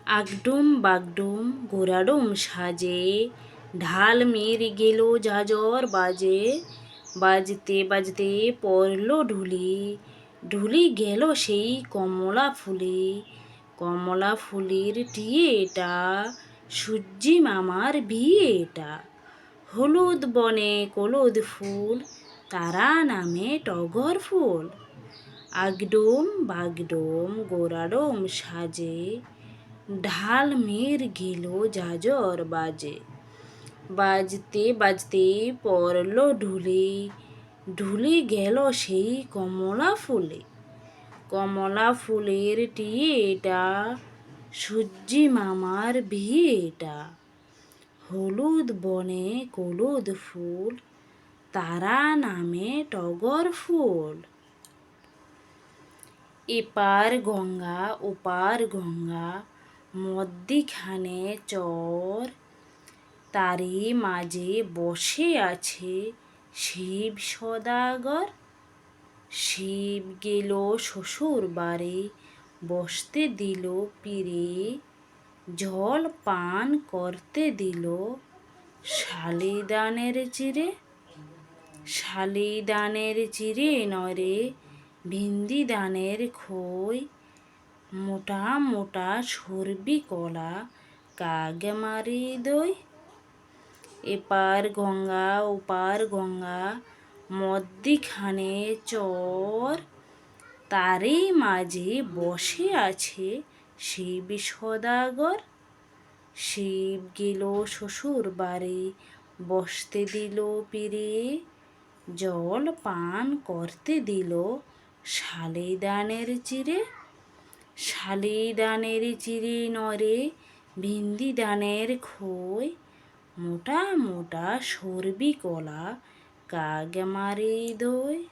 আগডুম বাগডুম ঘোড়াডুম সাজে, ঢাল মেরে গেল ঝাঁঝর বাজে। বাজতে বাজতে পড়ল ঢুলি, ঢুলি গেল সেই কমলা ফুলে। কমলা ফুলের টিয়ে এটা, সূর্যি মামার বিয়ে এটা। হলুদ বনে কলুদ ফুল, তারা নামে টগর ফুল। আগডুম বাগডুম গোড়াডুম সাজে, ঢাল মের গেল ঝাঁঝর বাজে। বাজতে বাজতে পড়ল ঢুলি, ঢুলি গেল সেই কমলা ফুলে। কমলা ফুলের টিয়ে এটা, সূর্যি মামার বিয়ে এটা। হলুদ বনে কলুদ ফুল, তারা নামে টগর ফুল। এপার গঙ্গা ওপার গঙ্গা, মধ্যিখানে চর। তারই মাঝে বসে আছে শিব সদাগর। শিব গেল শ্বশুর বাড়ি, বসতে দিল পীরে। জল পান করতে দিল শালিদানের চিরে। শালিদানের চিরে নরে, ভিন্দি দানের খই। মোটা মোটা সরবি কলা, কাগ মারি দই। এপার গঙ্গা ওপার গঙ্গা, মধ্যিখানে চর। তারই মাঝে বসে আছে শিব সদাগর। শিব গেল শ্বশুর বাড়ি, বসতে দিল পীরে। জল পান করতে দিল শালিদানের চিরে। শালিদানের চিরে নরে, ভিন্দি দানের খই। মোটা মোটা সরবি কলা, কাগ মারি দই।